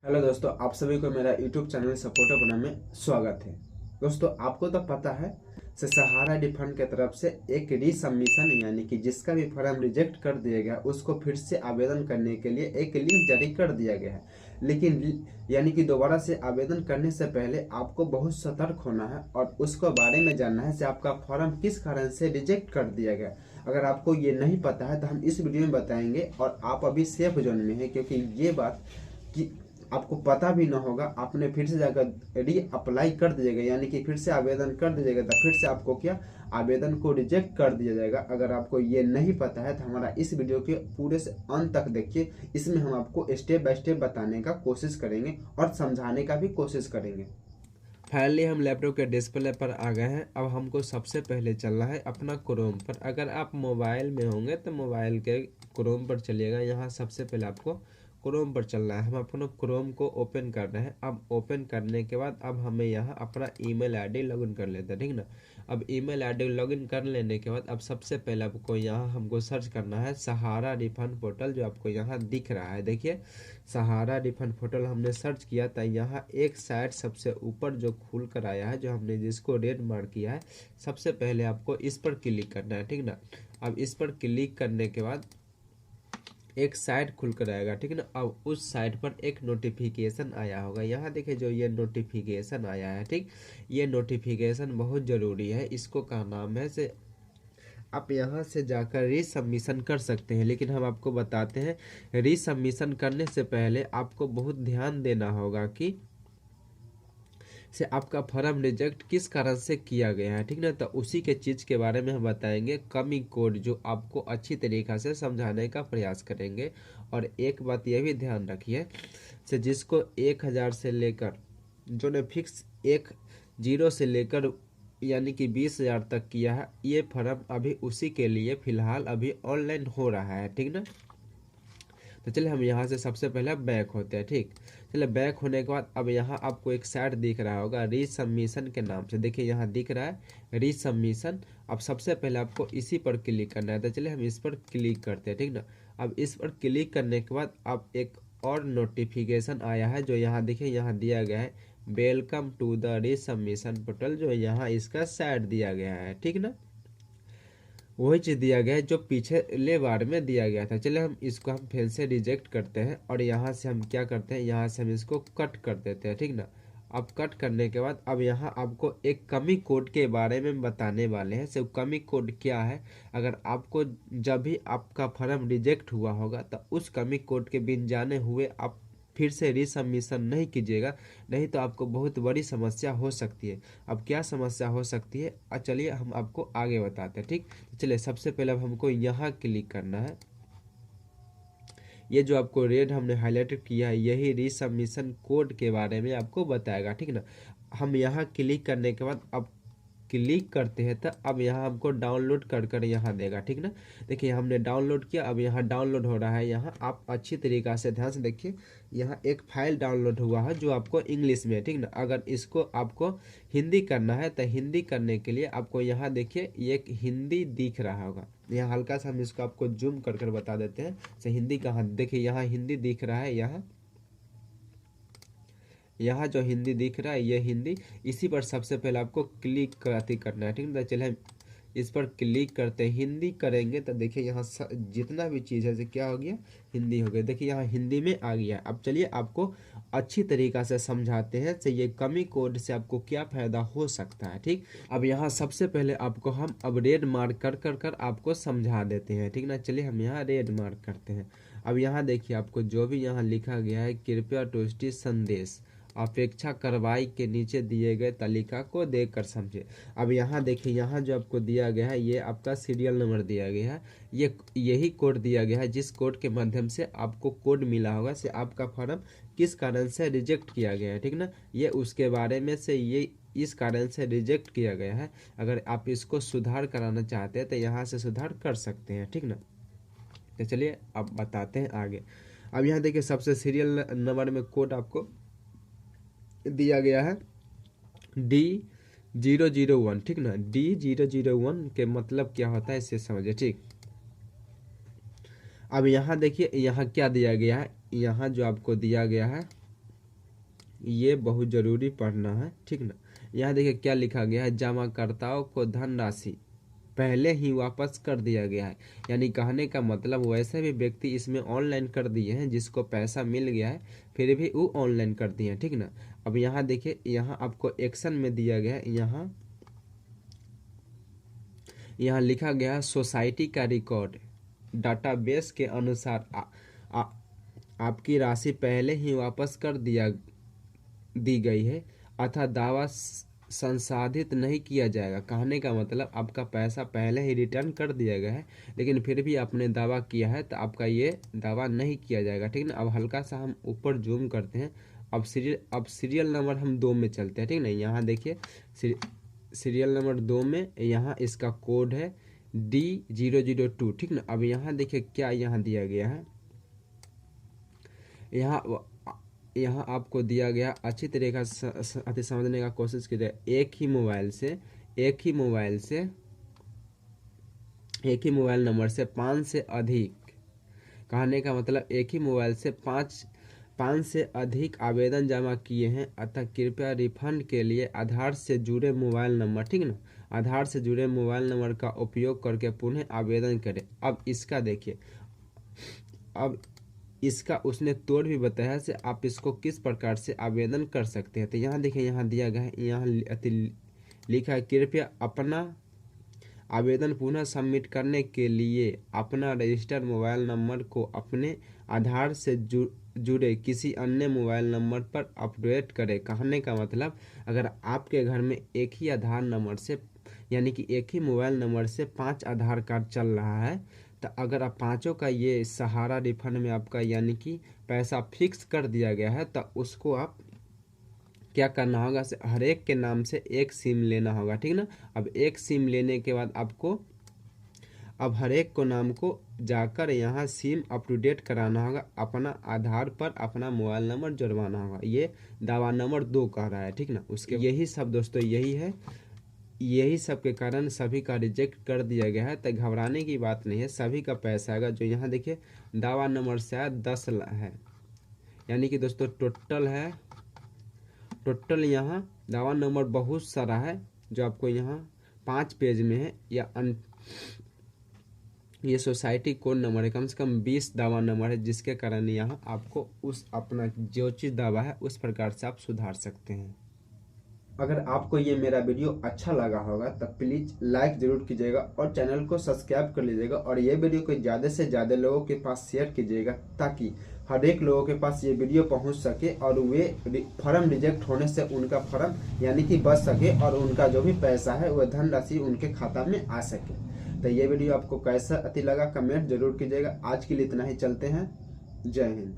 Hello दोस्तों, आप सभी को मेरा यूट्यूब चैनल सपोर्टर बनाने में स्वागत है। दोस्तों, आपको तो पता है सहारा रिफंड की तरफ से एक रीसबमिशन यानी कि जिसका भी फॉर्म रिजेक्ट कर दिया गया उसको फिर से आवेदन करने के लिए एक लिंक जारी कर दिया गया है। लेकिन यानी कि दोबारा से आवेदन करने से पहले आपको बहुत सतर्क होना है और उसको बारे में जानना है कि आपका फॉर्म किस कारण से रिजेक्ट कर दिया गया। अगर आपको ये नहीं पता है तो हम इस वीडियो में बताएंगे और आप अभी सेफ जोन में हैं, क्योंकि ये बात कि आपको पता भी ना होगा, आपने फिर से जाकर री अप्लाई कर दीजिएगा यानी कि फिर से आवेदन कर दीजिएगा तो फिर से आपको क्या आवेदन को रिजेक्ट कर दिया जाएगा। अगर आपको ये नहीं पता है तो हमारा इस वीडियो के पूरे से अंत तक देखिए। इसमें हम आपको स्टेप बाय स्टेप बताने का कोशिश करेंगे और समझाने का भी कोशिश करेंगे। फाइनली हम लैपटॉप के डिस्प्ले पर आ गए हैं। अब हमको सबसे पहले चलना है अपना क्रोम पर। अगर आप मोबाइल में होंगे तो मोबाइल के क्रोम पर चलिएगा। यहाँ सबसे पहले आपको क्रोम पर चलना है। हम अपना क्रोम को ओपन कर रहे हैं। अब ओपन करने के बाद अब हमें यहाँ अपना ईमेल आईडी लॉगिन कर लेते हैं, ठीक ना। अब ईमेल आईडी लॉगिन कर लेने के बाद अब सबसे पहले आपको यहाँ हमको सर्च करना है सहारा रिफंड पोर्टल, जो आपको यहाँ दिख रहा है। देखिए, सहारा रिफंड पोर्टल हमने सर्च किया था। यहाँ एक साइट सबसे ऊपर जो खुल कर आया है, जो हमने जिसको रेड मार्क किया है, सबसे पहले आपको इस पर क्लिक करना है, ठीक ना। अब इस पर क्लिक करने के बाद एक साइट खुल कर आएगा, ठीक है ना। अब उस साइट पर एक नोटिफिकेशन आया होगा। यहाँ देखिए जो ये नोटिफिकेशन आया है, ठीक, ये नोटिफिकेशन बहुत ज़रूरी है। इसको का नाम है से आप यहाँ से जाकर रीसबमिशन कर सकते हैं। लेकिन हम आपको बताते हैं, रीसबमिशन करने से पहले आपको बहुत ध्यान देना होगा कि से आपका फॉर्म रिजेक्ट किस कारण से किया गया है, ठीक ना। तो उसी के चीज़ के बारे में हम बताएंगे, कमी कोड, जो आपको अच्छी तरीक़ा से समझाने का प्रयास करेंगे। और एक बात यह भी ध्यान रखिए से जिसको 1000 से लेकर जो ने फिक्स 10 से लेकर यानी कि 20,000 तक किया है, ये फॉर्म अभी उसी के लिए फ़िलहाल अभी ऑनलाइन हो रहा है, ठीक ना। तो चलिए हम यहाँ से सबसे पहले बैक होते हैं, ठीक। चलिए बैक होने के बाद अब यहाँ आपको एक साइट दिख रहा होगा रीसबमिशन के नाम से। देखिए यहाँ दिख रहा है रीसबमिशन। अब सबसे पहले आपको इसी पर क्लिक करना है। तो चलिए हम इस पर क्लिक करते हैं, ठीक ना। अब इस पर क्लिक करने के बाद अब एक और नोटिफिकेशन आया है, जो यहाँ देखिए यहाँ दिया गया है वेलकम टू द रीसबमिशन पोर्टल, जो यहाँ इसका साइट दिया गया है, ठीक ना। वही चीज़ दिया गया है जो पिछले बार में दिया गया था। चलिए हम इसको हम फिर से रिजेक्ट करते हैं और यहाँ से हम क्या करते हैं, यहाँ से हम इसको कट कर देते हैं, ठीक ना। अब कट करने के बाद अब यहाँ आपको एक कमी कोड के बारे में बताने वाले हैं। सिर्फ कमी कोड क्या है, अगर आपको जब भी आपका फॉर्म रिजेक्ट हुआ होगा तो उस कमी कोड के बिन जाने हुए आप फिर से रीसबमिशन नहीं कीजिएगा, नहीं तो आपको बहुत बड़ी समस्या हो सकती है। अब क्या समस्या हो सकती है, चलिए हम आपको आगे बताते हैं, ठीक। चलिए सबसे पहले अब हमको यहाँ क्लिक करना है। ये जो आपको रेड हमने हाईलाइटेड किया है, यही रीसबमिशन कोड के बारे में आपको बताएगा, ठीक ना। हम यहाँ क्लिक करने के बाद अब क्लिक करते हैं तो अब यहाँ हमको डाउनलोड कर कर यहाँ देगा, ठीक ना। देखिए हमने डाउनलोड किया, अब यहाँ डाउनलोड हो रहा है। यहाँ आप अच्छी तरीक़ा से ध्यान से देखिए, यहाँ एक फाइल डाउनलोड हुआ है जो आपको इंग्लिश में है, ठीक ना। अगर इसको आपको हिंदी करना है तो हिंदी करने के लिए आपको यहाँ देखिए एक हिंदी दिख रहा होगा। यहाँ हल्का सा हम इसको आपको जूम कर कर बता देते हैं से हिंदी कहाँ, देखिए यहाँ हिंदी दिख रहा है। यहाँ जो हिंदी दिख रहा है ये हिंदी, इसी पर सबसे पहले आपको क्लिक करना है, ठीक है। चलिए हम इस पर क्लिक करते हैं। हिंदी करेंगे तो देखिए यहाँ जितना भी चीज़ है से क्या हो गया, हिंदी हो गया। देखिए यहाँ हिंदी में आ गया। अब चलिए आपको अच्छी तरीक़ा से समझाते हैं से ये कमी कोड से आपको क्या फ़ायदा हो सकता है, ठीक। अब यहाँ सबसे पहले आपको हम अब रेड मार्क कर आपको समझा देते हैं, ठीक ना। चलिए हम यहाँ रेड मार्क करते हैं। अब यहाँ देखिए आपको जो भी यहाँ लिखा गया है, कृपया टोस्टी संदेश अपेक्षा कार्रवाई के नीचे दिए गए तालिका को देखकर समझे। अब यहाँ देखिए, यहाँ जो आपको दिया गया है ये आपका सीरियल नंबर दिया गया है। ये यही कोड दिया गया है जिस कोड के माध्यम से आपको कोड मिला होगा से आपका फॉर्म किस कारण से रिजेक्ट किया गया है, ठीक ना। ये उसके बारे में से ये इस कारण से रिजेक्ट किया गया है। अगर आप इसको सुधार कराना चाहते हैं तो यहाँ से सुधार कर सकते हैं, ठीक ना। तो चलिए अब बताते हैं आगे। अब यहाँ देखिए सबसे सीरियल नंबर में कोड आपको दिया गया है D001, ठीक ना। D001 के मतलब क्या होता है इसे समझिए, ठीक। अब यहाँ देखिए यहाँ क्या दिया गया है, यहाँ जो आपको दिया गया है ये बहुत ज़रूरी पढ़ना है, ठीक ना। यहाँ देखिए क्या लिखा गया है, जमाकर्ताओं को धनराशि पहले ही वापस कर दिया गया है। यानी कहने का मतलब वैसे भी व्यक्ति इसमें ऑनलाइन कर दिए हैं जिसको पैसा मिल गया है, फिर भी वो ऑनलाइन कर दिए हैं, ठीक ना। अब यहाँ देखिए, यहाँ आपको एक्शन में दिया गया है, यहाँ लिखा गया है सोसाइटी का रिकॉर्ड डाटाबेस के अनुसार आपकी राशि पहले ही वापस कर दी गई है, अतः दावा संसाधित नहीं किया जाएगा। कहने का मतलब आपका पैसा पहले ही रिटर्न कर दिया गया है, लेकिन फिर भी आपने दावा किया है तो आपका ये दावा नहीं किया जाएगा, ठीक ना। अब हल्का सा हम ऊपर जूम करते हैं। अब सीरियल नंबर हम 2 में चलते हैं, ठीक ना। यहाँ देखिए सीरियल नंबर 2 में यहाँ इसका कोड है D002, ठीक ना। अब यहाँ देखिए क्या यहाँ दिया गया है, यहाँ आपको दिया गया, अच्छी तरीके से समझने का कोशिश कीजिए। एक ही मोबाइल नंबर से 5 से अधिक, कहने का मतलब एक ही मोबाइल से 5 से अधिक आवेदन जमा किए हैं, अतः कृपया रिफंड के लिए आधार से जुड़े मोबाइल नंबर, ठीक ना, आधार से जुड़े मोबाइल नंबर का उपयोग करके पुनः आवेदन करें। अब इसका देखिए, अब इसका उसने तोड़ भी बताया से आप इसको किस प्रकार से आवेदन कर सकते हैं। तो यहाँ देखिए, यहाँ दिया गया है, यहाँ लिखा है, कृपया अपना आवेदन पुनः सबमिट करने के लिए अपना रजिस्टर्ड मोबाइल नंबर को अपने आधार से जुड़े किसी अन्य मोबाइल नंबर पर अपडेट करें। कहने का मतलब अगर आपके घर में एक ही आधार नंबर से, यानी कि एक ही मोबाइल नंबर से 5 आधार कार्ड चल रहा है, तो अगर आप पाँचों का ये सहारा रिफंड में आपका यानी कि पैसा फिक्स कर दिया गया है, तो उसको आप क्या करना होगा, हर एक के नाम से एक सिम लेना होगा, ठीक ना। अब एक सिम लेने के बाद आपको अब हर एक को नाम को जाकर यहाँ सिम अप टू डेट कराना होगा, अपना आधार पर अपना मोबाइल नंबर जुड़वाना होगा। ये दावा नंबर 2 कह रहा है, ठीक ना। उसके यही सब दोस्तों, यही सब के कारण सभी का रिजेक्ट कर दिया गया है। तो घबराने की बात नहीं है, सभी का पैसा आएगा। जो यहाँ देखिए दावा नंबर शायद 10 है, यानी कि दोस्तों टोटल यहाँ दावा नंबर बहुत सारा है, जो आपको यहाँ 5 पेज में है। ये सोसाइटी कोड नंबर है, कम से कम 20 दावा नंबर है, जिसके कारण यहाँ आपको उस अपना जो चीज़ दावा है उस प्रकार से आप सुधार सकते हैं। अगर आपको ये मेरा वीडियो अच्छा लगा होगा तो प्लीज़ लाइक ज़रूर कीजिएगा और चैनल को सब्सक्राइब कर लीजिएगा, और ये वीडियो को ज़्यादा से ज़्यादा लोगों के पास शेयर कीजिएगा, ताकि हर एक लोगों के पास ये वीडियो पहुंच सके और वे फॉर्म रिजेक्ट होने से उनका फॉर्म यानी कि बच सके, और उनका जो भी पैसा है वह धनराशि उनके खाता में आ सके। तो ये वीडियो आपको कैसा लगा कमेंट जरूर कीजिएगा। आज के लिए इतना ही, चलते हैं, जय हिंद।